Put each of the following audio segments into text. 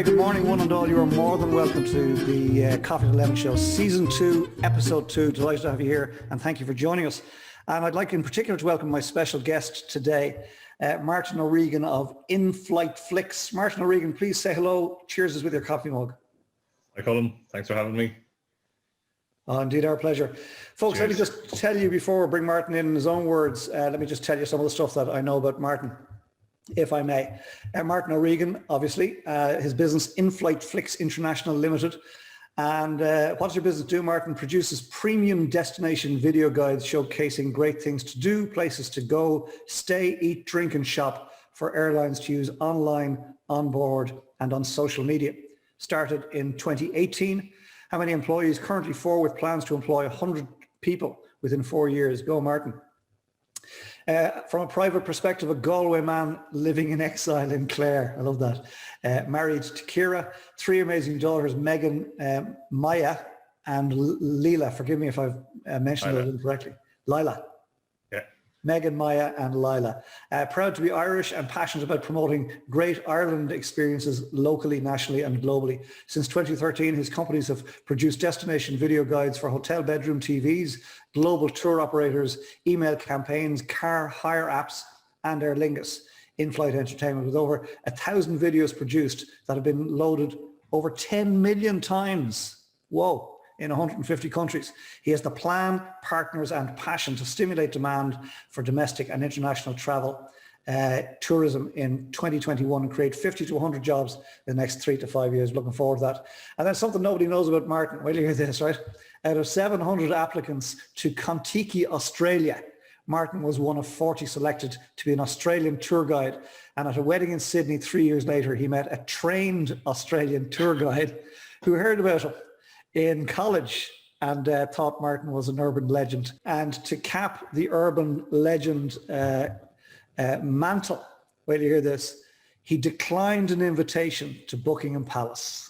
good morning, one and all. You are more than welcome to the Coffee at 11 show, Season 2, Episode 2. Delighted to have you here, and thank you for joining us. And I'd like in particular to welcome my special guest today, Martin ORegan of In-Flight Flicks. Martin ORegan, please say hello. Cheers us with your coffee mug. Hi, Colin. Thanks for having me. Oh, indeed, our pleasure. Folks, Let me just tell you before we bring Martin in his own words, let me just tell you some of the stuff that I know about Martin, if I may. Martin ORegan, obviously, his business In-Flight Flicks International Limited. And what does your business do, Martin? Produces premium destination video guides showcasing great things to do, places to go, stay, eat, drink and shop for airlines to use online, on board and on social media. Started in 2018. How many employees? Currently 4, with plans to employ 100 people within 4 years. Go, Martin. From a private perspective, a Galway man living in exile in Clare. I love that. Married to Ciara, 3 amazing daughters, Megan, Maya and Leila. Forgive me if I've mentioned those incorrectly. Lila. Yeah. Megan, Maya and Lila. Proud to be Irish and passionate about promoting great Ireland experiences locally, nationally and globally. Since 2013, his companies have produced destination video guides for hotel bedroom TVs, global tour operators, email campaigns, car hire apps and Airlingus in-flight entertainment, with over 1,000 videos produced that have been loaded over 10 million times. Whoa. In 150 countries. He has the plan, partners and passion to stimulate demand for domestic and international travel, tourism in 2021 and create 50 to 100 jobs in the next 3 to 5 years. Looking forward to that. And then something nobody knows about Martin. Well, you hear this, right? Out of 700 applicants to Contiki, Australia, Martin was one of 40 selected to be an Australian tour guide. And at a wedding in Sydney 3 years later, he met a trained Australian tour guide who heard about him in college and thought Martin was an urban legend. And to cap the urban legend mantle, wait till you hear this, he declined an invitation to Buckingham Palace.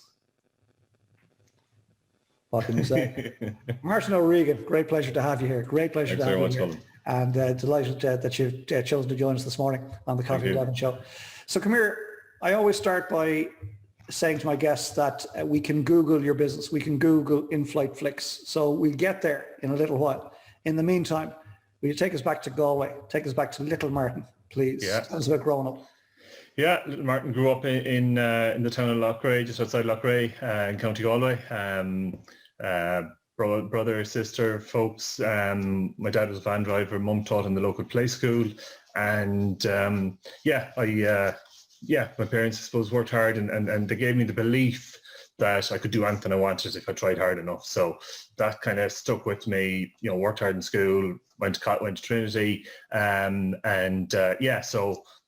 What can you say? Martin ORegan, great pleasure to have you here. Great pleasure Thanks to have very you much, here. And delighted that you've chosen to join us this morning on the Coffee at 11 show. So come here, I always start by saying to my guests that we can Google your business. We can Google In-Flight Flicks. So we'll get there in a little while. In the meantime, will you take us back to Galway? Take us back to little Martin, please. Yeah. Tell us about growing up. Yeah, little Martin grew up in the town of Loughrea, just outside Loughrea, in County Galway. Brother, sister, folks. My dad was a van driver. Mum taught in the local play school. And my parents, I suppose, worked hard and they gave me the belief that I could do anything I wanted if I tried hard enough. So that kind of stuck with me. You know, worked hard in school, went to Trinity, I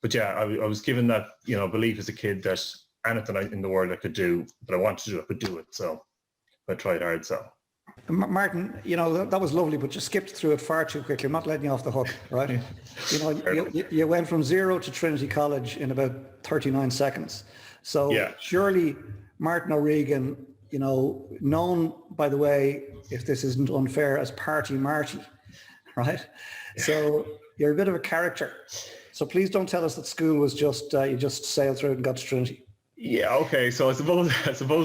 was given that, belief as a kid that anything in the world I could do, that I wanted to do, I could do it. So I tried hard. So. Martin, that was lovely, but you skipped through it far too quickly. I'm not letting you off the hook, right? You went from 0 to Trinity College in about 39 seconds. So surely Martin ORegan, known, by the way, if this isn't unfair, as Party Marty, right? So you're a bit of a character. So please don't tell us that school was just, you just sailed through it and got to Trinity. Yeah, okay. So I suppose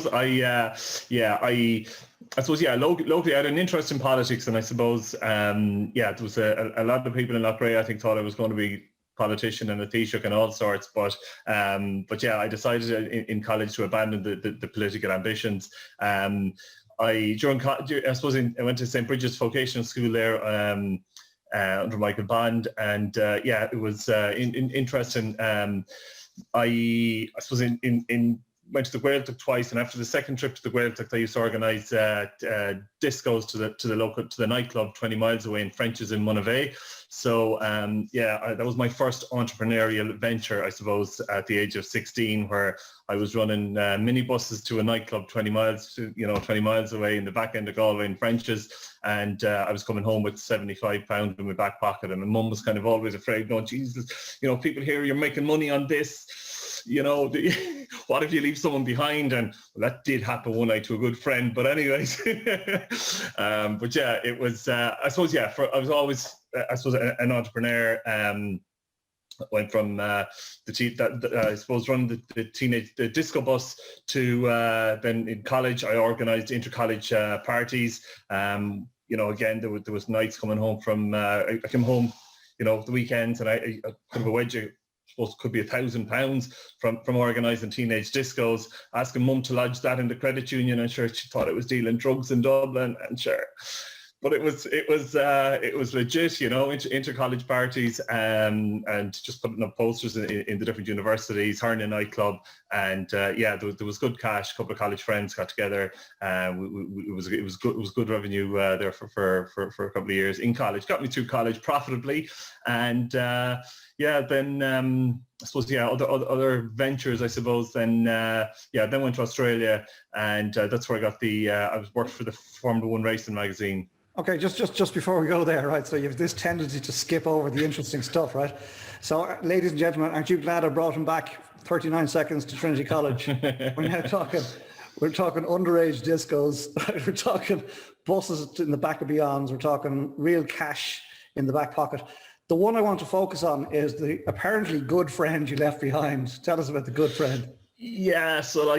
locally I had an interest in politics, and I suppose there was a lot of people in Loughrea I think thought I was going to be a politician and a Taoiseach and all sorts, but I decided in college to abandon the political ambitions. I went to St. Bridget's Vocational School there under Michael Bond, and it was interesting. I suppose went to the Gaeltacht twice, and after the second trip to the Gaeltacht, I used to organise discos to the nightclub 20 miles away in French's in Monivea. So that was my first entrepreneurial venture, I suppose, at the age of 16, where I was running minibuses to a nightclub 20 miles away in the back end of Galway in French's, and I was coming home with £75 in my back pocket, and my mum was kind of always afraid, "No, Jesus, people here, you're making money on this. What if you leave someone behind?" And that did happen one night to a good friend. But anyways, it was. I was always, an entrepreneur. Went from I suppose running the disco bus to then in college I organised inter-college parties. Again there was nights coming home from I came home, the weekends, and I could have a wedge. I suppose could be £1,000 from organising teenage discos, asking mum to lodge that in the credit union. I'm sure she thought it was dealing drugs in Dublin, and sure. But it was legit, inter-college parties, and just putting up posters in the different universities, her in a nightclub, and there was good cash. A couple of college friends got together. It was good revenue there for a couple of years in college. Got me through college profitably, and then I suppose other ventures. I suppose then went to Australia, and that's where I got I was worked for the Formula One racing magazine. Okay, just before we go there, right? So you have this tendency to skip over the interesting stuff, right? So, ladies and gentlemen, aren't you glad I brought him back 39 seconds to Trinity College? We're now talking underage discos. We're talking buses in the back of Beyonds. We're talking real cash in the back pocket. The one I want to focus on is the apparently good friend you left behind. Tell us about the good friend. Yeah, so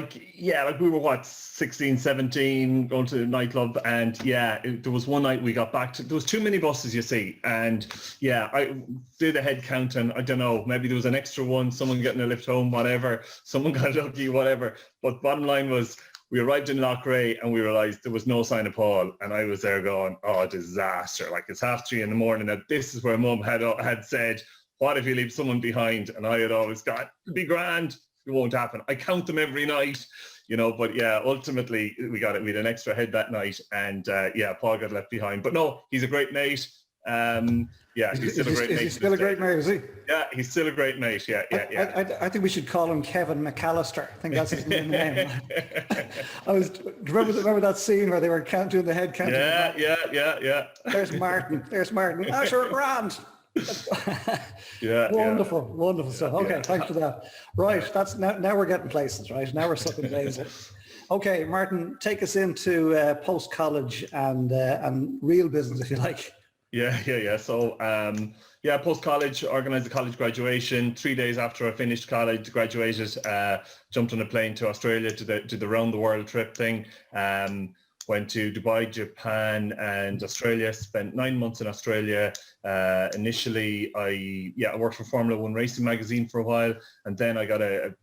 we were 16, 17, going to the nightclub, and there was one night we got back to, there was too many buses, you see, and I did a head count, and I don't know, maybe there was an extra one, someone getting a lift home, whatever, someone got lucky, whatever, but bottom line was, we arrived in Loughrea and we realised there was no sign of Paul, and I was there going, oh, disaster, like it's 3:30 in the morning, and this is where Mum had said, what if you leave someone behind? And I had always got, it'll be grand. It won't happen. I count them every night, but ultimately we got it. We had an extra head that night, and Paul got left behind. But no, he's a great mate. He's still a great mate. He's still a great mate, is he? Yeah, he's still a great mate. Yeah. I think we should call him Kevin McAllister. I think that's his name. Remember that scene where they were doing the head count? Yeah. There's Martin. Oh, sure, grand. Wonderful stuff. Okay, thanks for that. Right, that's now we're getting places, right? Now we're sucking basil. Okay, Martin, take us into post-college and real business, if you like. Yeah. So, post-college, organised a college graduation. 3 days after I finished college, graduated, jumped on a plane to Australia to the round the world trip thing. Went to Dubai, Japan, and Australia. Spent 9 months in Australia. Initially, I worked for Formula One racing magazine for a while, and then I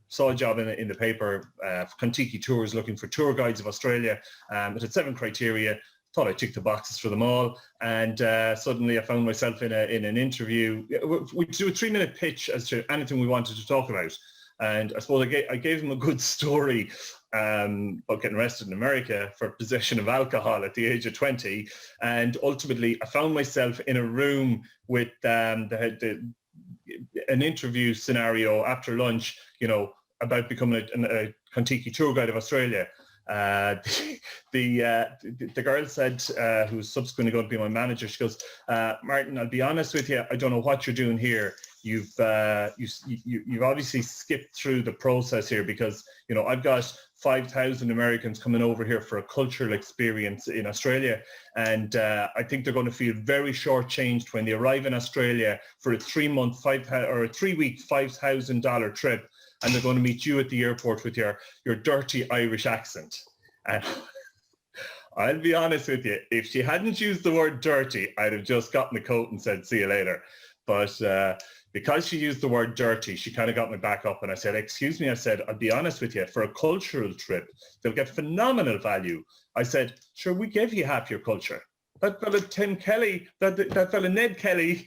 saw a job in the paper for Contiki Tours, looking for tour guides of Australia. It had 7 criteria. Thought I ticked the boxes for them all, and suddenly I found myself in an interview. We do a 3-minute pitch as to anything we wanted to talk about, and I suppose I gave them a good story about getting arrested in America for possession of alcohol at the age of 20, and ultimately I found myself in a room with an interview scenario after lunch, about becoming a Contiki tour guide of Australia. The girl said, who was subsequently going to be my manager, she goes, Martin, I'll be honest with you, I don't know what you're doing here. You've obviously skipped through the process here, because I've got 5,000 Americans coming over here for a cultural experience in Australia, and I think they're going to feel very shortchanged when they arrive in Australia for a 3-month or a 3-week $5,000 trip, and they're going to meet you at the airport with your dirty Irish accent. And I'll be honest with you, if she hadn't used the word dirty, I'd have just gotten the coat and said, see you later. But because she used the word dirty, she kind of got me back up, and I said, excuse me, I said, I'll be honest with you, for a cultural trip, they'll get phenomenal value. I said, sure, we gave you half your culture. That fella Tim Kelly, that fella Ned Kelly,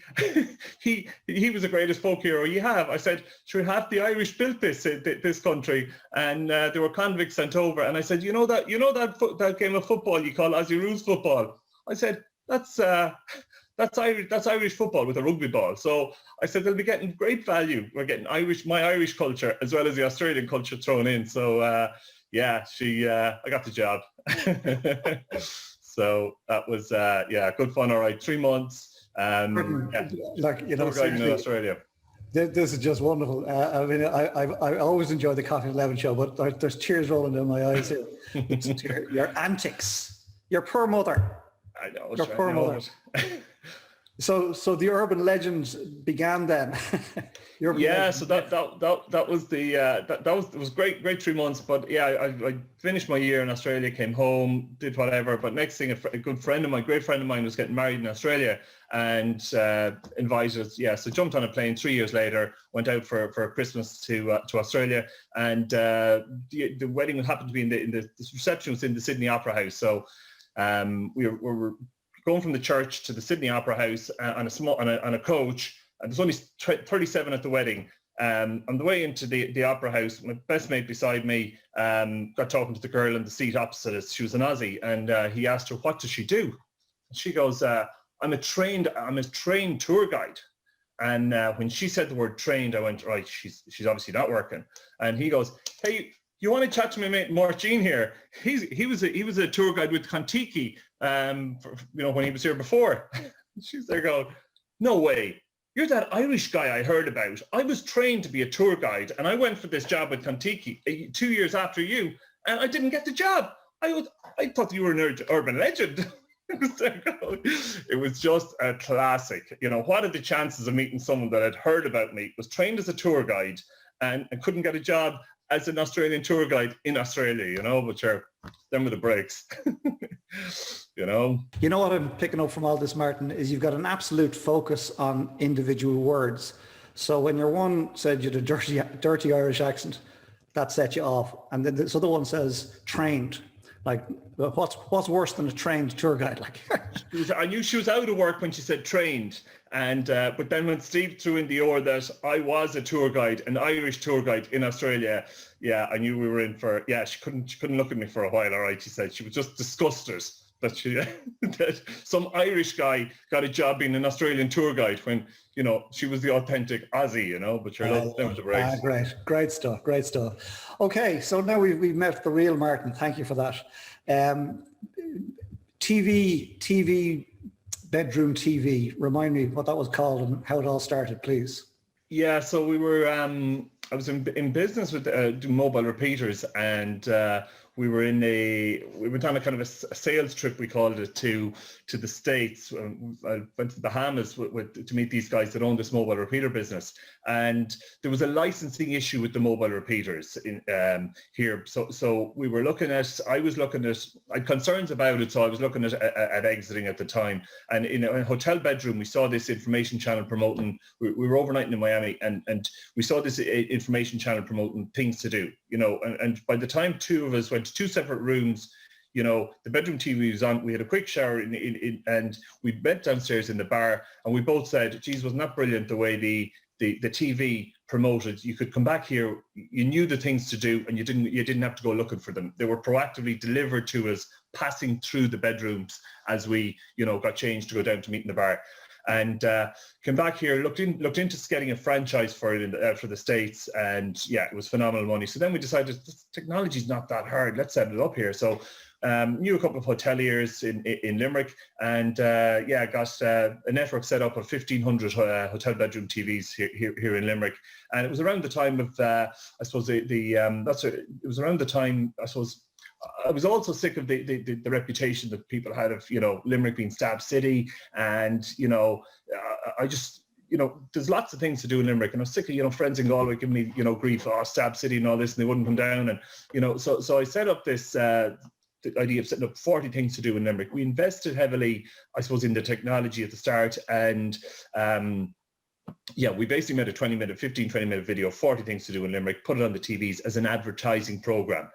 he was the greatest folk hero you have. I said, sure, half the Irish built this country, and there were convicts sent over. And I said, that game of football you call Aussie Rules football. I said, that's Irish football with a rugby ball. So I said, they'll be getting great value. We're getting my Irish culture as well as the Australian culture thrown in. So I got the job. So that was good fun. All right, 3 months. Guiding in Australia. This is just wonderful. I always enjoy the Coffee 11 show, but there's tears rolling down my eyes here. Your antics, your poor mother. I know. Your poor mother. So the urban legend began then. The urban Yeah, legend. so that was it was great 3 months. But yeah, I finished my year in Australia, came home, did whatever. But next thing, a good friend of mine, great friend of mine, was getting married in Australia, and invited us. Yeah, so jumped on a plane 3 years later, went out for Christmas to Australia, and the wedding happened to be in the reception was in the Sydney Opera House. So we were going from the church to the Sydney Opera House on a coach, and there's only 37 at the wedding. On the way into the Opera House, my best mate beside me got talking to the girl in the seat opposite us. She was an Aussie, and he asked her, "What does she do?" And she goes, I'm a trained tour guide." And when she said the word trained, I went, right, she's obviously not working. And he goes, "Hey, you want to chat to my mate Martin here? He was a tour guide with Kontiki, when he was here before." She's there going, "No way. You're that Irish guy I heard about. I was trained to be a tour guide, and I went for this job with Kontiki 2 years after you, and I didn't get the job. I thought you were an urban legend." It was just a classic. What are the chances of meeting someone that had heard about me, was trained as a tour guide, and couldn't get a job as an Australian tour guide in Australia, but sure, them were the breaks. You know what I'm picking up from all this, Martin, is you've got an absolute focus on individual words. So when your one said you had a dirty Irish accent, that set you off. And then this other one says trained. Like, what's worse than a trained tour guide? Like, I knew she was out of work when she said trained. And but then when Steve threw in the oar that I was a tour guide, an Irish tour guide in Australia, yeah, I knew we were in for. Yeah, she couldn't look at me for a while. All right, she said she was just disgusted that that some Irish guy got a job being an Australian tour guide when she was the authentic Aussie. But sure, that was the breaks. Great stuff. Okay, so now we've met the real Martin. Thank you for that. TV. Bedroom TV. Remind me what that was called and how it all started, please. Yeah, so we were. I was in business with mobile repeaters, and we went on a kind of a sales trip, we called it, to the States. I went to the Bahamas to meet these guys that own this mobile repeater business, and there was a licensing issue with the mobile repeaters in here. So we were I had concerns about it, so I was looking at exiting at the time. And in a hotel bedroom, we saw this information channel promoting. We were overnighting in Miami, and we saw this information channel promoting things to do. And by the time two of us went to two separate rooms, the bedroom TV was on. We had a quick shower and we went downstairs in the bar, and we both said, "Geez, wasn't that brilliant the way the TV promoted? You could come back here, you knew the things to do, and you didn't have to go looking for them. They were proactively delivered to us, passing through the bedrooms as we got changed to go down to meet in the bar." And came back here, looked into getting a franchise for it for the States, and yeah, it was phenomenal money. So then we decided technology's not that hard. Let's set it up here. So knew a couple of hoteliers in Limerick, and got a network set up of 1,500 hotel bedroom TVs here in Limerick. And it was around the time of it was around the time, I suppose. I was also sick of the reputation that people had of Limerick being Stab City, and I just there's lots of things to do in Limerick, and I was sick of friends in Galway giving me grief, Stab City and all this, and they wouldn't come down, and so I set up this the idea of setting up 40 things to do in Limerick. We invested heavily, I suppose, in the technology at the start, and we basically made a 15-20-minute video, 40 things to do in Limerick, put it on the TVs as an advertising program.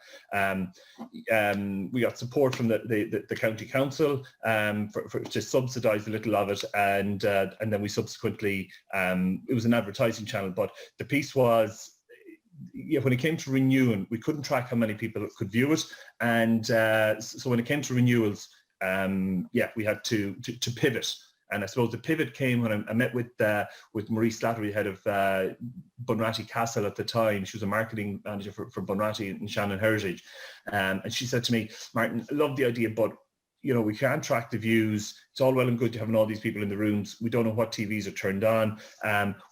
We got support from the county council to subsidise a little of it, and then we subsequently, it was an advertising channel, but the piece was, when it came to renewing, we couldn't track how many people could view it, and so when it came to renewals, we had to pivot. And I suppose the pivot came when I met with Marie Slattery, head of Bunratty Castle at the time. She was a marketing manager for Bunratty and Shannon Heritage. And she said to me, "Martin, I love the idea, but we can't track the views. It's all well and good to having all these people in the rooms. We don't know what TVs are turned on.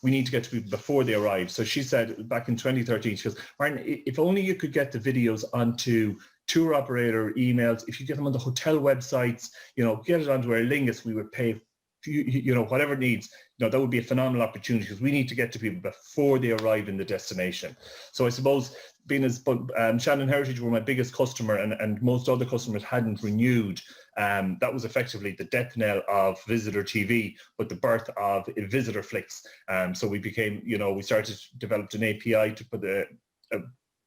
We need to get to people before they arrive." So she said back in 2013, she goes, "Martin, if only you could get the videos onto tour operator emails, if you get them on the hotel websites, get it onto Airlingus, we would pay whatever it needs, that would be a phenomenal opportunity, because we need to get to people before they arrive in the destination. So I suppose, being as Shannon Heritage were my biggest customer, and most other customers hadn't renewed, that was effectively the death knell of Visitor TV, but the birth of Visitor Flicks. So we became, we developed an API to put a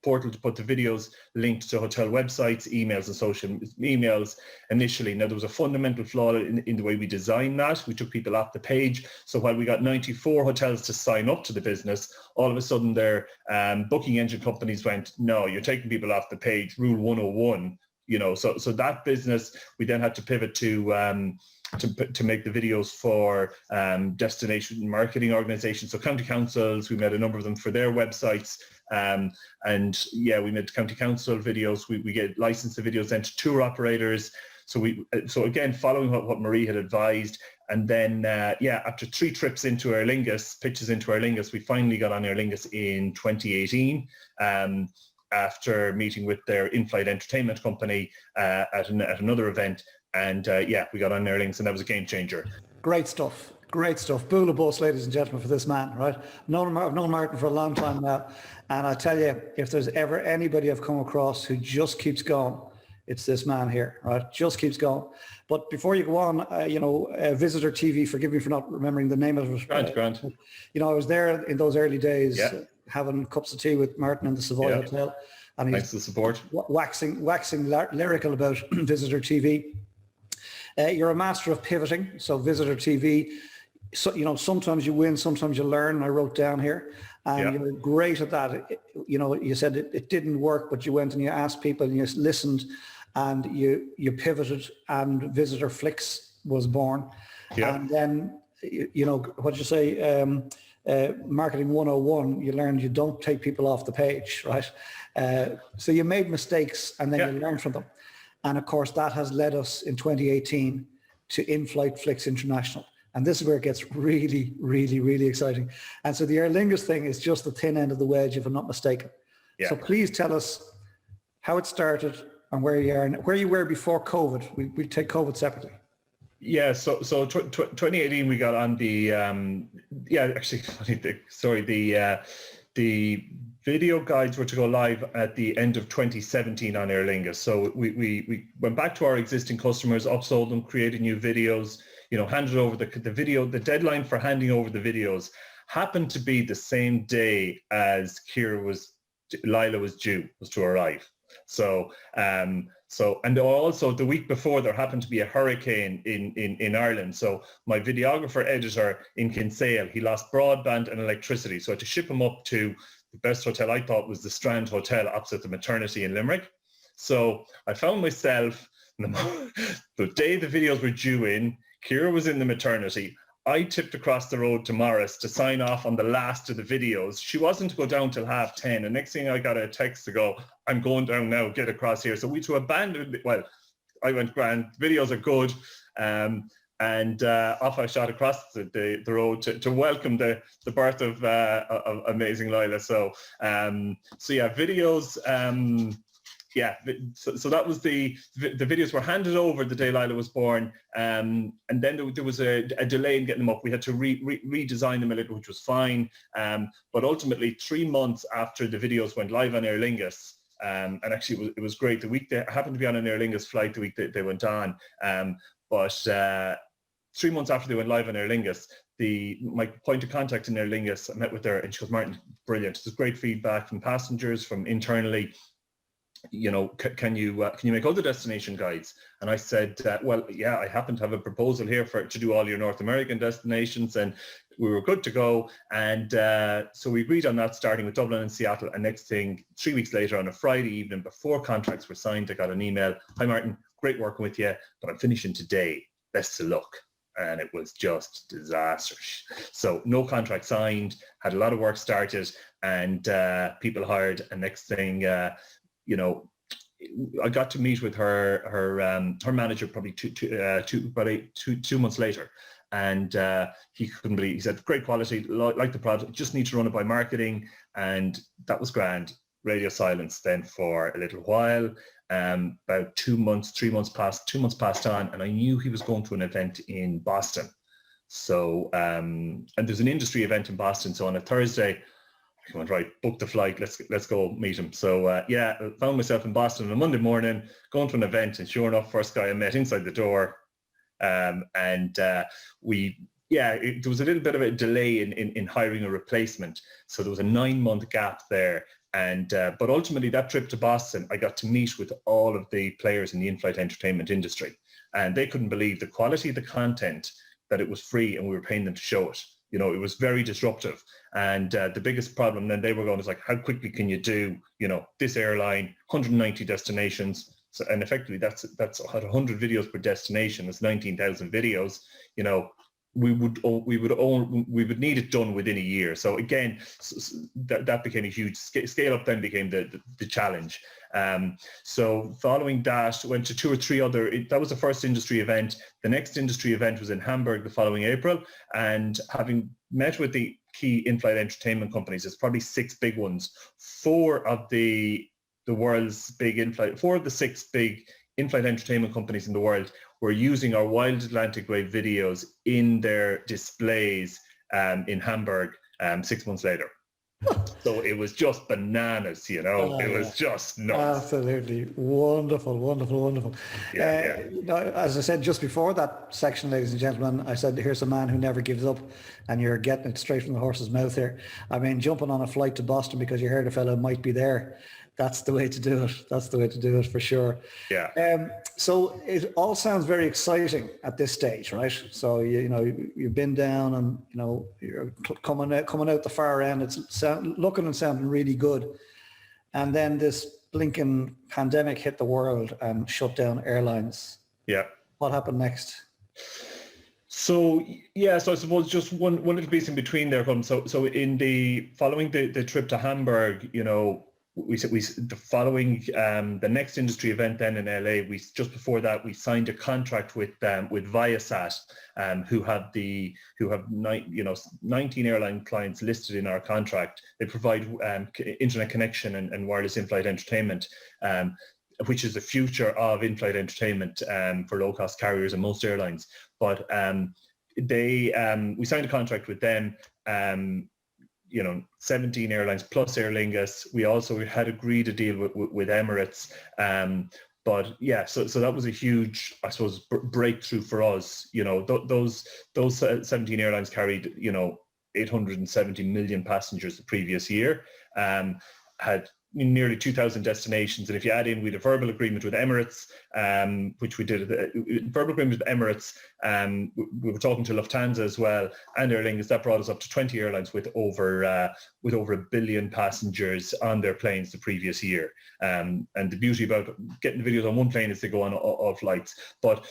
portal to put the videos linked to hotel websites, emails, and social emails initially. Now, there was a fundamental flaw in the way we designed that. We took people off the page. So while we got 94 hotels to sign up to the business, all of a sudden their booking engine companies went, no, you're taking people off the page, rule 101. So that business, we then had to pivot to make the videos for destination marketing organizations. So county councils, we made a number of them for their websites. We made county council videos. We get licensed the videos then to tour operators. So again, following what Marie had advised. And then, after 3 trips into Airlingus, pitches into Airlingus, we finally got on Airlingus in 2018. After meeting with their in-flight entertainment company at another event. And we got on Airlingus, and that was a game changer. Great stuff. Great stuff. Bula bus, ladies and gentlemen, for this man, right? I've known Martin for a long time now. And I tell you, if there's ever anybody I've come across who just keeps going, it's this man here, right? Just keeps going. But before you go on, Visitor TV, forgive me for not remembering the name of it. Grant. I was there in those early days, having cups of tea with Martin in the Savoy Hotel. And he's thanks for the support. Waxing lyrical about Visitor TV. You're a master of pivoting. So Visitor TV, sometimes you win, sometimes you learn. I wrote down here. And you're great at that. You said it didn't work, but you went and you asked people and you listened and you pivoted, and Visitor Flicks was born. Yeah. And then, what'd you say? Marketing 101, you learned you don't take people off the page, right? So you made mistakes and then you learned from them. And of course, that has led us in 2018 to In-Flight Flicks International. And this is where it gets really, really, really exciting. And so the Airlingus thing is just the thin end of the wedge, if I'm not mistaken. Yeah. So please tell us how it started and where you are and where you were before COVID. We take COVID separately. Yeah, so 2018 we got on the the video guides were to go live at the end of 2017 on Airlingus. So we went back to our existing customers, upsold them, created new videos, handed over the video. The deadline for handing over the videos happened to be the same day as Lila was to arrive. And also the week before there happened to be a hurricane in Ireland. So my videographer editor in Kinsale, he lost broadband and electricity. So I had to ship him up to the best hotel I thought was the Strand Hotel opposite the maternity in Limerick. So I found myself, the day the videos were due in, Ciara was in the maternity. I tipped across the road to Morris to sign off on the last of the videos. She wasn't to go down till 10:30. And next thing I got a text to go, I'm going down now, get across here. So we to abandon, I went, grand, videos are good. And off I shot across the road to welcome the birth of amazing Lila. So videos, so that was the videos were handed over the day Lila was born, and then there was a delay in getting them up. We had to redesign them a little, which was fine, but ultimately 3 months after the videos went live on Airlingus, and actually it was great. The week I happened to be on an Airlingus flight the week that they went on, but 3 months after they went live on Airlingus, my point of contact in Airlingus, I met with her and she goes, Martin, brilliant. There's great feedback from passengers, from internally. Can you make other destination guides? And I said, I happen to have a proposal here to do all your North American destinations, and we were good to go. And so we agreed on that, starting with Dublin and Seattle. And next thing, 3 weeks later, on a Friday evening before contracts were signed, I got an email. Hi, Martin, great working with you, but I'm finishing today. Best of luck. And it was just disastrous. So no contract signed, had a lot of work started, and people hired. And next thing, I got to meet with her manager probably about 2 months later, and he couldn't believe. He said, "Great quality, like the product. Just need to run it by marketing," and that was grand. Radio silence then for a little while. About 2 months, 3 months passed. 2 months passed on, and I knew he was going to an event in Boston. So, and there's an industry event in Boston. So on a Thursday, I went, right, book the flight, let's go meet him. So yeah, I found myself in Boston on a Monday morning, going to an event, and sure enough, first guy I met inside the door. There was a little bit of a delay in hiring a replacement. So there was a 9-month gap there. And but ultimately that trip to Boston, I got to meet with all of the players in the in-flight entertainment industry, and they couldn't believe the quality of the content, that it was free and we were paying them to show it. You know, it was very disruptive. And the biggest problem then they were going is like, how quickly can you do, you know, this airline, 190 destinations. So, and effectively that's 100 videos per destination. It's 19,000 videos. You know, we would need it done within a year. So again, that became a huge scale up. Then became the challenge. So following that, went to 2 or 3 other. That was the first industry event. The next industry event was in Hamburg the following April, and having met with the key in-flight entertainment companies, there's probably 6 big ones. 4 of the world's big in-flight, 4 of the 6 big in-flight entertainment companies in the world were using our Wild Atlantic Way videos in their displays in Hamburg 6 months later. So it was just bananas, you know. It was just nuts. Absolutely wonderful, wonderful, wonderful. Yeah. You know, as I said just before that section, ladies and gentlemen, I said, here's a man who never gives up, and you're getting it straight from the horse's mouth here. I mean, jumping on a flight to Boston because you heard a fellow might be there. That's the way to do it. That's the way to do it for sure. Yeah. So it all sounds very exciting at this stage, right? So you know you've been down, and you know you're coming out the far end. It's looking and sounding really good, and then this blinking pandemic hit the world and shut down airlines. Yeah. What happened next? So yeah, so I suppose just one little piece in between there. So in the following the trip to Hamburg, you know, the following the next industry event then in LA, just before that we signed a contract with Viasat, who have 19 airline clients listed in our contract. They provide internet connection and wireless in-flight entertainment, which is the future of in-flight entertainment for low-cost carriers and most airlines. But we signed a contract with them. 17 airlines plus Airlingus. We also had agreed a deal with Emirates. But yeah, so that was a huge, I suppose, breakthrough for us. You know, those 17 airlines carried, 870 million passengers the previous year, had nearly 2,000 destinations. And if you add in, we had a verbal agreement with Emirates, which we did, verbal agreement with Emirates. We were talking to Lufthansa as well, and Airlingus. That brought us up to 20 airlines with over 1 billion passengers on their planes the previous year. And the beauty about getting the videos on one plane is they go on all flights. But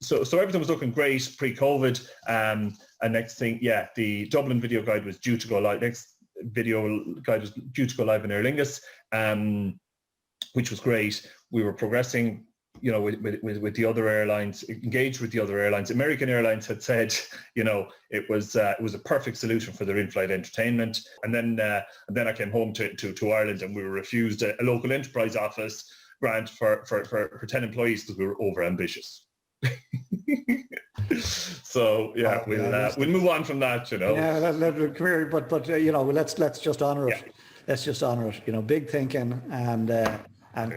so everything was looking great pre-COVID. And next thing, yeah, the Dublin video guide was due to go live. Next video guide was due to go live in Airlingus, which was great. We were progressing, with the other airlines, engaged with the other airlines. American Airlines had said, it was a perfect solution for their in-flight entertainment. And then I came home to Ireland, and we were refused a local enterprise office grant for 10 employees because we were over ambitious. So yeah, we'll move on from that. Yeah, come here, but let's just honour it. Yeah. Let's just honour it. Big thinking and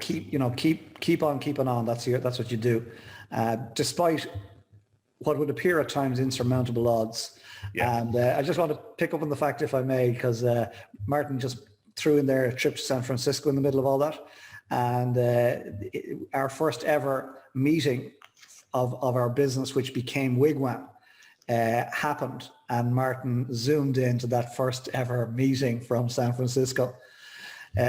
keep on keeping on. That's what you do, despite what would appear at times insurmountable odds. Yeah. And I just want to pick up on the fact, if I may, because Martin just threw in there a trip to San Francisco in the middle of all that, and our first ever meeting of our business, which became Wigwam, happened, and Martin zoomed into that first ever meeting from San Francisco,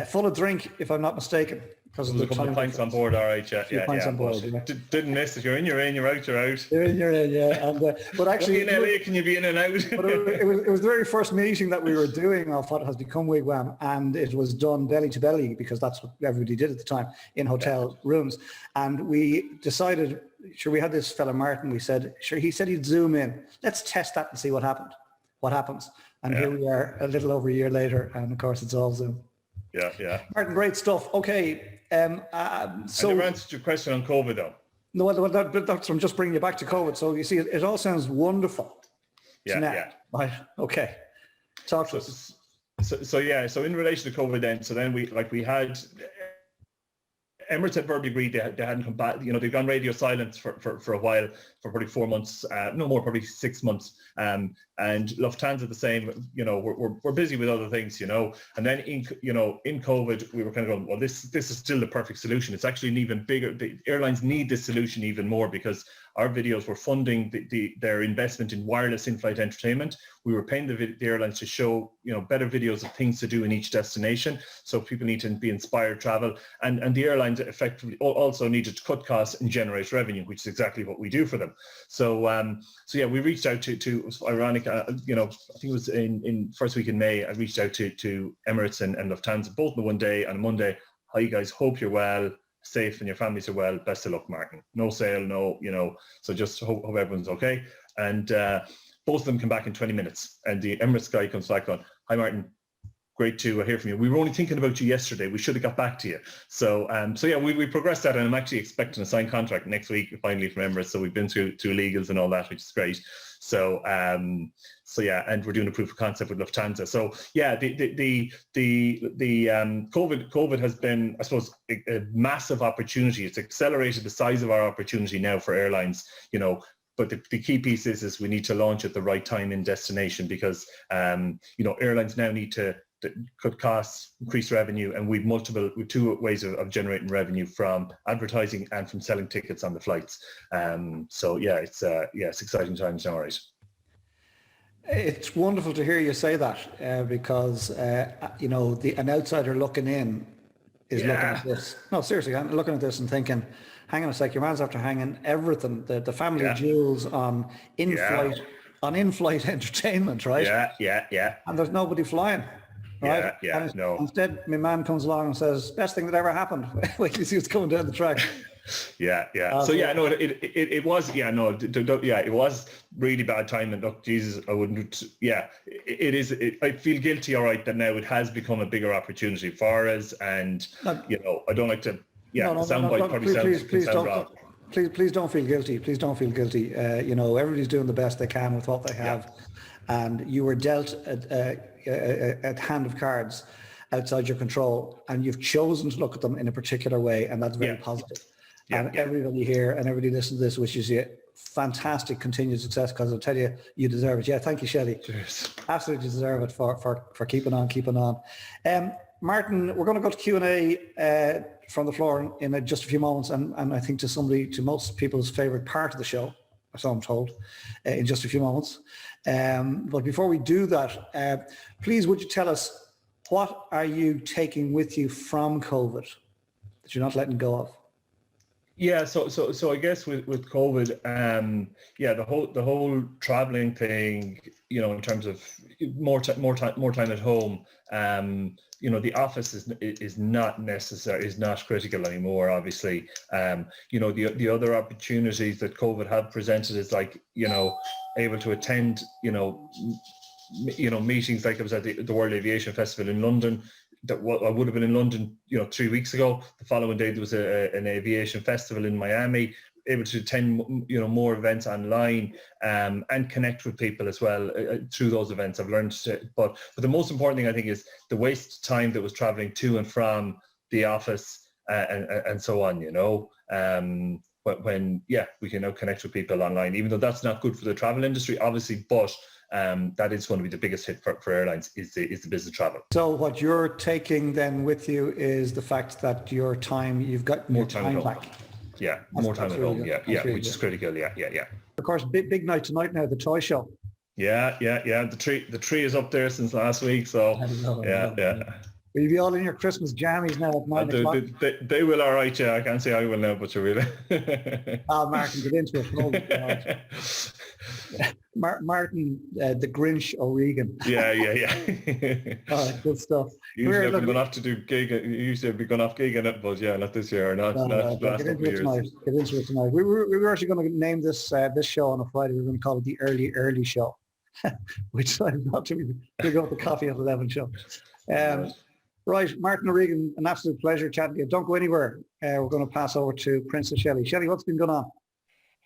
full of drink, if I'm not mistaken. Because there's a couple of pints on board, all right, yeah. On board, yeah. Didn't miss it. You're in, you're out, you're out. You're in, yeah. And but actually, in LA, can you be in and out? But it was the very first meeting that we were doing of what has become Wigwam, and it was done belly to belly, because that's what everybody did at the time in hotel rooms. And we decided, we had this fella Martin. We said, he said he'd zoom in. Let's test that and see what happens. And here we are, a little over a year later, and of course it's all Zoom. Yeah. Martin, great stuff. Okay. So I never answered your question on COVID though. No, that's I'm just bringing you back to COVID. So you see, it all sounds wonderful. Yeah. Right. Okay. Talk to us. So in relation to COVID then we had Emirates had verbally agreed they hadn't come back. They've gone radio silent for a while, for probably 4 months, no more, probably 6 months. And Lufthansa the same. We're busy with other things, and then in COVID we were kind of going, well, this is still the perfect solution. It's actually an even bigger. The airlines need this solution even more because our videos were funding their investment in wireless in-flight entertainment. We were paying the airlines to show, better videos of things to do in each destination. So people need to be inspired travel. And the airlines effectively also needed to cut costs and generate revenue, which is exactly what we do for them. So we reached out to it was ironic, I think it was in first week in May, I reached out to Emirates and Lufthansa, both on one day, on a Monday. Hi guys, hope you're well, safe, and your families are well. Best of luck, Martin. No sale, so just hope everyone's okay. And both of them come back in 20 minutes. And the Emirates guy comes back on, hi Martin, great to hear from you. We were only thinking about you yesterday. We should have got back to you. So we progressed that, and I'm actually expecting a signed contract next week finally from Emirates. So we've been through legals and all that, which is great. So and we're doing a proof of concept with Lufthansa. So the COVID has been, I suppose, a massive opportunity. It's accelerated the size of our opportunity now for airlines, But the key piece is we need to launch at the right time in destination because, airlines now need to cut costs, increase revenue, and we've two ways of generating revenue from advertising and from selling tickets on the flights. It's exciting times now, right? It's wonderful to hear you say that because, an outsider looking in is looking at this. No, seriously, I'm looking at this and thinking, hang on a sec, your man's after hanging everything, the family jewels on in-flight entertainment, right? Yeah. And there's nobody flying. Right? No. Instead, my man comes along and says, best thing that ever happened. Wait till you see what's coming down the track. It was really bad timing. Look, Jesus, I wouldn't. I feel guilty, all right, that now it has become a bigger opportunity for us, and I don't like to. Soundbite probably sounds wrong. Please don't feel guilty. Please don't feel guilty. Everybody's doing the best they can with what they have, and you were dealt a hand of cards outside your control, and you've chosen to look at them in a particular way, and that's very positive. Everybody here and everybody listening to this wishes you fantastic continued success, because I'll tell you, you deserve it. Thank you, Shelley. Cheers. Absolutely deserve it for keeping on. Martin, we're going to go to Q&A from the floor in just a few moments, and I think to most people's favourite part of the show, so I'm told, in just a few moments. But before we do that, please would you tell us, what are you taking with you from COVID that you're not letting go of? Yeah, so I guess with COVID, the whole traveling thing, in terms of more time at home, the office is not necessary, is not critical anymore. Obviously, the other opportunities that COVID have presented is able to attend, meetings like I was at the World Aviation Festival in London. I would have been in London, 3 weeks ago. The following day there was an aviation festival in Miami. Able to attend, more events online, and connect with people as well through those events. I've learned but the most important thing I think is the waste time that was traveling to and from the office and so on. But when we can now connect with people online, even though that's not good for the travel industry, obviously, but that is going to be the biggest hit for airlines is the business travel. So what you're taking then with you is the fact that you've got more time back. Yeah, more time at home. Which is critical. Yeah. Of course, big night tonight now, the toy show. Yeah. The tree is up there since last week, so yeah. Will you be all in your Christmas jammies now at 9 o'clock? They will, all right. Yeah, I can't say I will now, but you will. Martin, get into it. Martin, the Grinch ORegan. Yeah. Good stuff. Usually I've been going off to do gig. Usually I'd be going off gigging it, but not this year. Not last couple of years. Get into it tonight. We were actually going to name this show on a Friday. We were going to call it the early show, which I'm not to go with the coffee at 11 show. Right, Martin ORegan, an absolute pleasure chatting to you. Don't go anywhere. We're going to pass over to Princess Shelley. Shelley, what's been going on?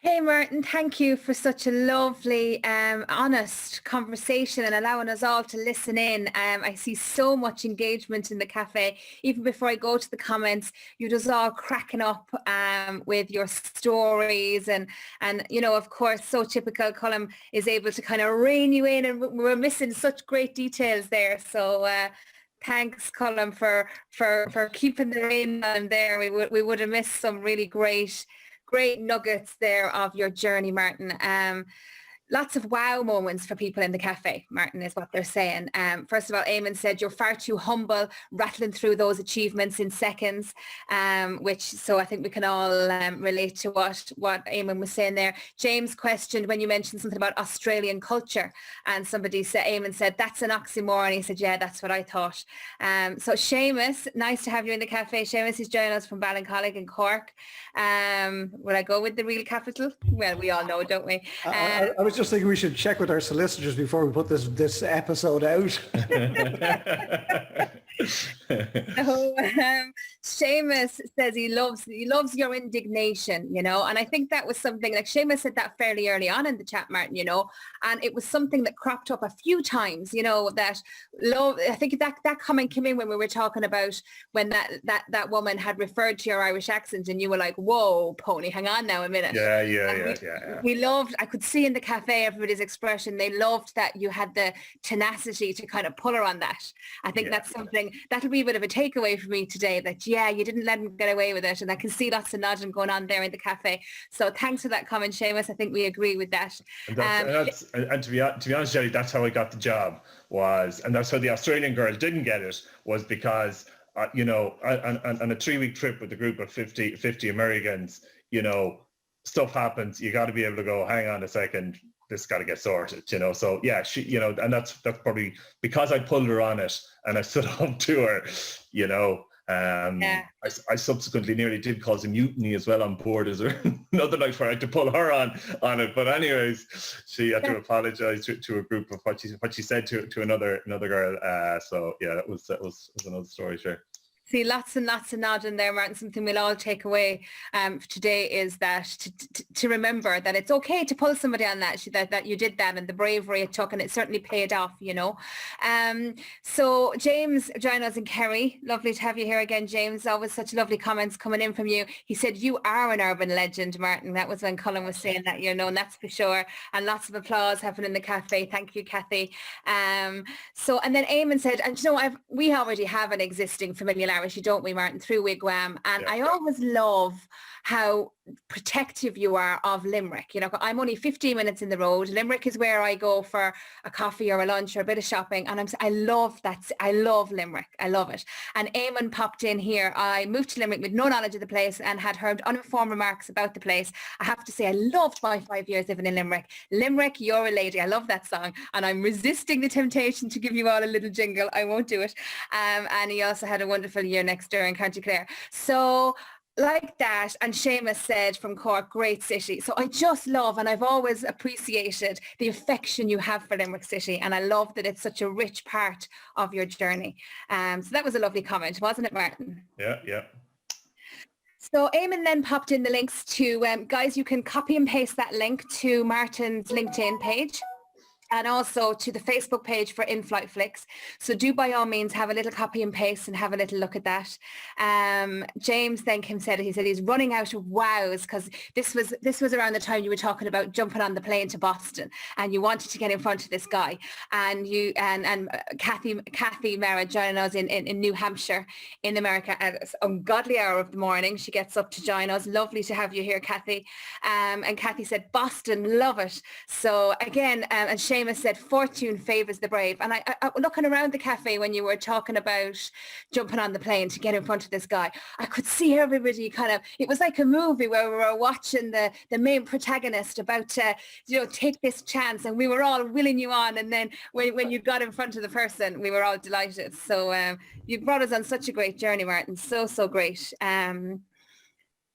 Hey Martin, thank you for such a lovely, honest conversation and allowing us all to listen in. I see so much engagement in the cafe. Even before I go to the comments, you're just all cracking up with your stories and you know, of course, so typical. Colm is able to kind of rein you in, and we're missing such great details there. So thanks, Colm, for keeping the rein on there. We would have missed some really great nuggets there of your journey, Martin. Lots of wow moments for people in the cafe, Martin, is what they're saying. First of all, Eamon said, you're far too humble, rattling through those achievements in seconds, so I think we can all relate to what Eamon was saying there. James questioned when you mentioned something about Australian culture, and Eamon said, that's an oxymoron. He said, yeah, that's what I thought. So Seamus, nice to have you in the cafe. Seamus is joining us from Ballincollig in Cork. Will I go with the real capital? Well, we all know, don't we? I was just thinking we should check with our solicitors before we put this episode out. So Seamus says he loves your indignation, you know, and I think that was something like Seamus said that fairly early on in the chat, Martin, you know, and it was something that cropped up a few times, you know, that love. I think that comment came in when we were talking about when that woman had referred to your Irish accent, and you were like, whoa, pony, hang on now a minute. Yeah. We loved, I could see in the cafe everybody's expression, they loved that you had the tenacity to kind of pull her on that. I think that's something that'll be a bit of a takeaway for me today, that you didn't let him get away with it, and I can see lots of nodding going on there in the cafe. So thanks for that comment, Seamus. I think we agree with that. And to be honest, Jerry, that's how I got the job, and that's how the Australian girl didn't get it, was because you know, on a 3-week trip with a group of 50 Americans, you know, stuff happens. You got to be able to go, hang on a second, this got to get sorted, you know. So yeah, she, you know, and that's probably because I pulled her on it and I stood up to her, you know. I subsequently nearly did cause a mutiny as well on board as another night where I had to pull her on it. But anyways, she had to apologise to a group of what she said to another girl. So yeah, that was another story, sure. See, lots and lots of nodding there, Martin. Something we'll all take away today is that to remember that it's okay to pull somebody on that you did that, and the bravery it took, and it certainly paid off, you know. So James joining us in Kerry. Lovely to have you here again, James. Always such lovely comments coming in from you. He said, you are an urban legend, Martin. That was when Colm was saying that, you know, and that's for sure. And lots of applause happening in the cafe. Thank you, Kathy. And then Eamon said, and you know, we already have an existing familiarity, don't we, Martin, through Wigwam, and I always love how protective you are of Limerick. You know, I'm only 15 minutes in the road. Limerick is where I go for a coffee or a lunch or a bit of shopping, and I love that. I love Limerick. I love it. And Eamon popped in here. I moved to Limerick with no knowledge of the place and had heard uninformed remarks about the place. I have to say, I loved my 5 years living in Limerick. Limerick, you're a lady. I love that song, and I'm resisting the temptation to give you all a little jingle. I won't do it. And he also had a wonderful year next door in County Clare. So like that, and Seamus said from Cork, great city. So I just love, and I've always appreciated the affection you have for Limerick City, and I love that it's such a rich part of your journey. So that was a lovely comment, wasn't it, Martin? Yeah. So Eamon then popped in the links to, guys, you can copy and paste that link to Martin's LinkedIn page, and also to the Facebook page for In-Flight Flicks. So do by all means have a little copy and paste and have a little look at that. James then said he's running out of wows, because this was around the time you were talking about jumping on the plane to Boston and you wanted to get in front of this guy. And you and Kathy Mara joining us in New Hampshire in America at an ungodly hour of the morning. She gets up to join us. Lovely to have you here, Kathy. And Kathy said, Boston, love it. So again, and Seamus said, fortune favours the brave. And I looking around the cafe when you were talking about jumping on the plane to get in front of this guy, I could see everybody kind of, it was like a movie where we were watching the main protagonist about to, you know, take this chance, and we were all willing you on. And then when you got in front of the person, we were all delighted. So you brought us on such a great journey, Martin. So great.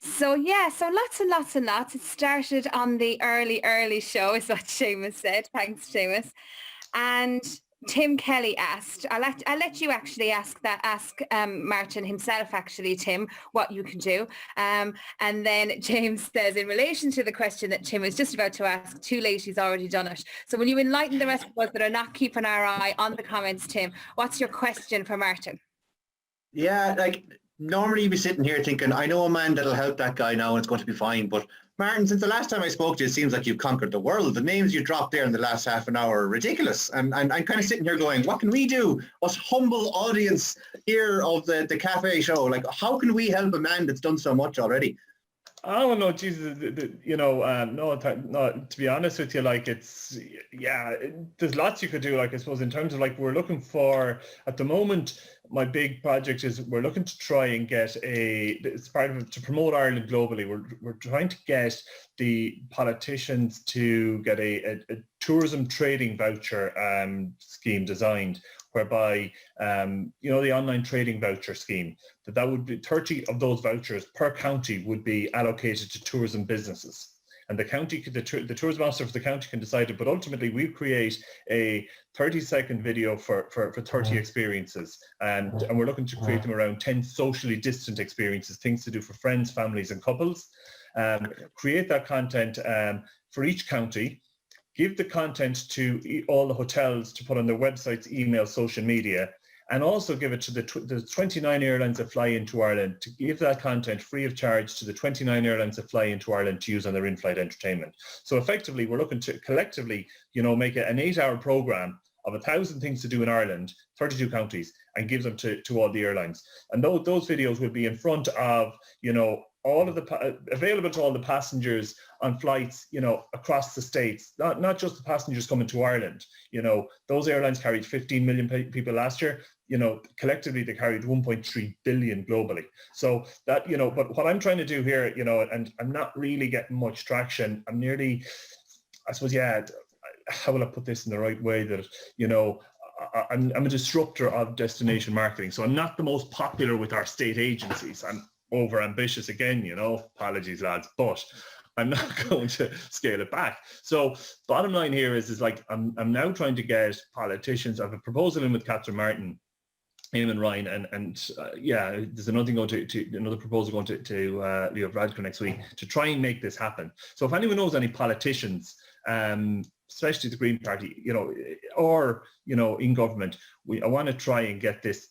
So lots and lots and lots. It started on the early show, is what Seamus said. Thanks, Seamus. And Tim Kelly asked, I'll let you actually ask Martin himself, actually, Tim, what you can do. And then James says, in relation to the question that Tim was just about to ask, too late, he's already done it. So will you enlighten the rest of us that are not keeping our eye on the comments, Tim? What's your question for Martin? Yeah, like normally you'd be sitting here thinking, I know a man that'll help that guy now and it's going to be fine. But Martin, since the last time I spoke to you, it seems like you've conquered the world. The names you dropped there in the last half an hour are ridiculous. And I'm kind of sitting here going, what can we do? Us humble audience here of the cafe show, like how can we help a man that's done so much already? Oh no, Jesus, no. To be honest with you, like it's there's lots you could do. Like I suppose in terms of like we're looking for at the moment. My big project is we're looking to try and get it's part of it to promote Ireland globally. We're trying to get the politicians to get a tourism trading voucher scheme designed, whereby the online trading voucher scheme that would be 30 of those vouchers per county would be allocated to tourism businesses. And the county, the tourism officer for the county can decide it, but ultimately we create a 30-second video for 30 experiences, and we're looking to create them around 10 socially distant experiences, things to do for friends, families and couples. Create that content for each county, give the content to all the hotels to put on their websites, email, social media, and also give it to the 29 airlines that fly into Ireland, to give that content free of charge to the 29 airlines that fly into Ireland to use on their in-flight entertainment. So effectively, we're looking to collectively, make an 8-hour program of 1,000 things to do in Ireland, 32 counties, and give them to all the airlines. And those videos will be in front of, all of the available to all the passengers on flights, across the states, not just the passengers coming to Ireland. Those airlines carried 15 million people last year. Collectively they carried 1.3 billion globally. So that, but what I'm trying to do here, and I'm not really getting much traction. I'm nearly, I suppose, how will I put this in the right way that, I'm a disruptor of destination marketing. So I'm not the most popular with our state agencies. I'm over ambitious again, apologies lads, but I'm not going to scale it back. So bottom line here is like, I'm now trying to get politicians. I have a proposal in with Catherine Martin, Eamon Ryan, and there's another proposal going to Leo Varadkar next week to try and make this happen. So if anyone knows any politicians, especially the Green Party, or in government, I want to try and get this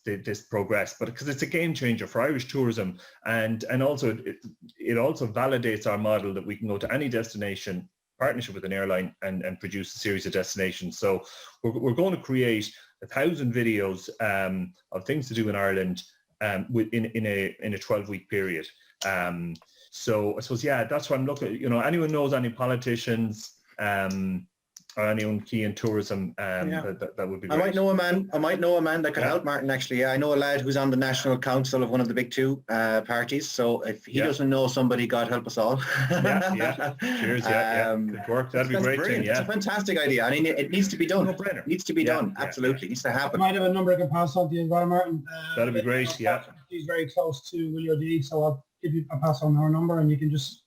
progress, but because it's a game changer for Irish tourism, and also it also validates our model that we can go to any destination, partnership with an airline, and produce a series of destinations. So we're going to create 1,000 videos of things to do in Ireland in a 12-week period. So I suppose that's what I'm looking at. Anyone knows any politicians or anyone key in tourism, that would be great. I might know a man that could help Martin, actually. Yeah, I know a lad who's on the national council of one of the big two parties. So if he doesn't know somebody, God help us all. Cheers. Good work. That'd be great. Brilliant. It's a fantastic idea. I mean, it needs to be done. No-brainer. It needs to be done. Absolutely. It needs to happen. I might have a number I can pass on to you, Martin. That'd be great. He's very close to Willie O'D, so I'll pass on her number and you can just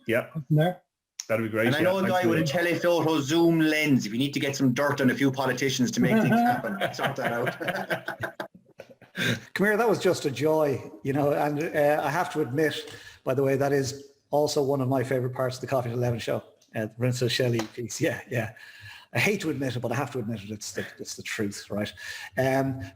come from there. That'd be great. And I know a guy with a telephoto zoom lens. If you need to get some dirt on a few politicians to make things happen, sort that out. Come here, that was just a joy, and I have to admit, by the way, that is also one of my favourite parts of the Coffee at 11 show, the Princess Shelley piece. Yeah. I hate to admit it, but I have to admit it. It's the truth, right?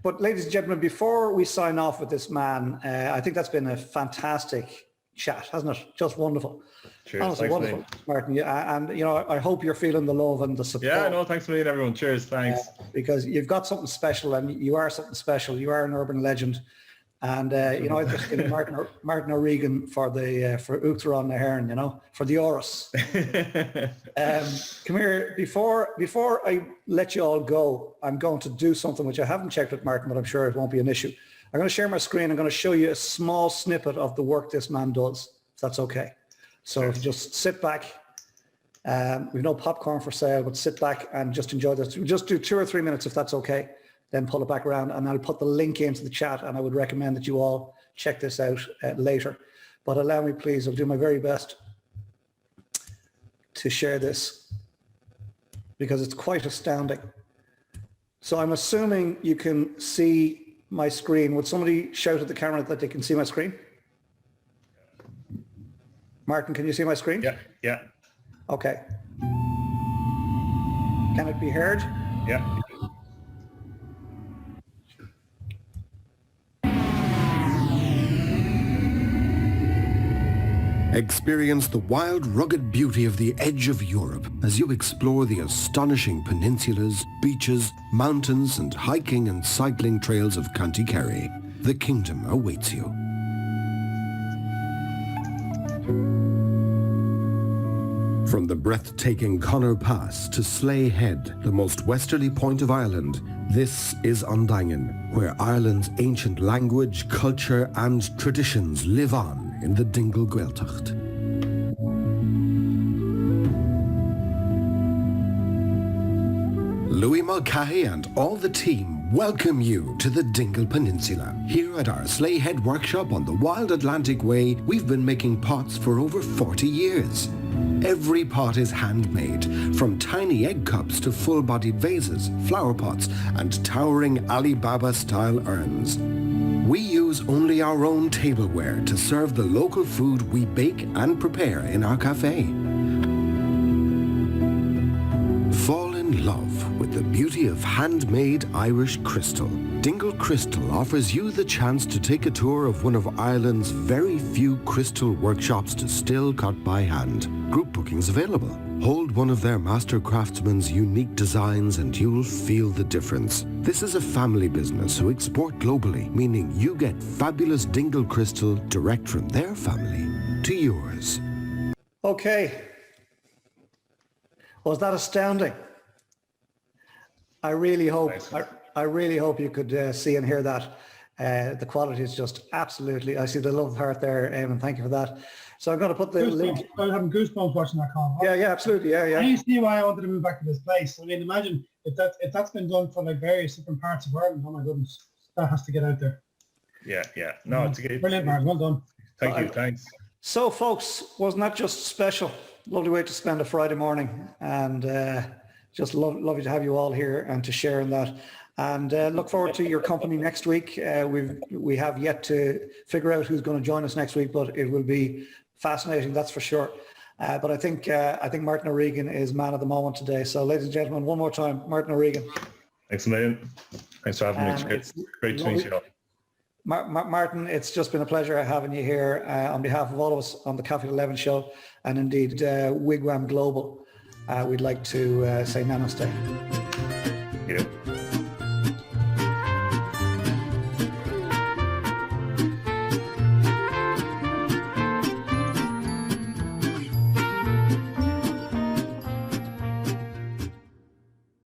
But ladies and gentlemen, before we sign off with this man, I think that's been a fantastic chat, hasn't it? Just wonderful. Cheers. Honestly, wonderful, Martin. And I hope you're feeling the love and the support. Yeah, no, thanks for meeting everyone. Cheers, thanks. Because you've got something special, and you are something special. You are an urban legend, and I've just given Martin ORegan for Uachtaráin na HÉireann, for the Oris. Come here, before I let you all go, I'm going to do something which I haven't checked with Martin, but I'm sure it won't be an issue. I'm going to share my screen. I'm going to show you a small snippet of the work this man does, if that's okay. So if you just sit back, we've no popcorn for sale, but sit back and just enjoy this. Just do 2 or 3 minutes if that's okay, then pull it back around, and I'll put the link into the chat, and I would recommend that you all check this out later. But allow me, please, I'll do my very best to share this because it's quite astounding. So I'm assuming you can see my screen. Would somebody shout at the camera that they can see my screen? Martin, can you see my screen? Yeah, yeah, Okay. Can it be heard? yeah. Experience the wild, rugged beauty of the edge of Europe as you explore the astonishing peninsulas, beaches, mountains and hiking and cycling trails of County Kerry. The kingdom awaits you. From the breathtaking Connor Pass to Slea Head, the most westerly point of Ireland, this is Undangen, where Ireland's ancient language, culture and traditions live on in the Dingle Gaeltacht. Louis Mulcahy and all the team welcome you to the Dingle Peninsula. Here at our Slea Head workshop on the Wild Atlantic Way, we've been making pots for over 40 years. Every pot is handmade, from tiny egg cups to full-bodied vases, flower pots and towering Alibaba-style urns. We use only our own tableware to serve the local food we bake and prepare in our cafe. Fall in love with the beauty of handmade Irish crystal. Dingle Crystal offers you the chance to take a tour of one of Ireland's very few crystal workshops distilled cut by hand. Group bookings available. Hold one of their master craftsmen's unique designs and you'll feel the difference. This is a family business who export globally, meaning you get fabulous Dingle Crystal direct from their family to yours. Okay. Was that astounding? I really hope I really hope you could see and hear that. The quality is just absolutely. I see the love heart there, Eamon. Thank you for that. So I'm going to put the link. I'm having goosebumps watching that call. Yeah, absolutely. Yeah. I see why I wanted to move back to this place. I mean, imagine if that's been done for like various different parts of Ireland. Oh my goodness, that has to get out there. Yeah. No, it's good. Brilliant, Mark. Well done. Thank you. Thanks. So, folks, wasn't that just special? Lovely way to spend a Friday morning, and just lovely to have you all here and to share in that. And look forward to your company next week. We have yet to figure out who's going to join us next week, but it will be fascinating, that's for sure. But I think Martin ORegan is man of the moment today. So, ladies and gentlemen, one more time, Martin ORegan. Thanks a million. Thanks for having me. It's great to meet you all. Martin, it's just been a pleasure having you here on behalf of all of us on the Cafe 11 show, and indeed Wigwam Global. We'd like to say namaste. Yeah.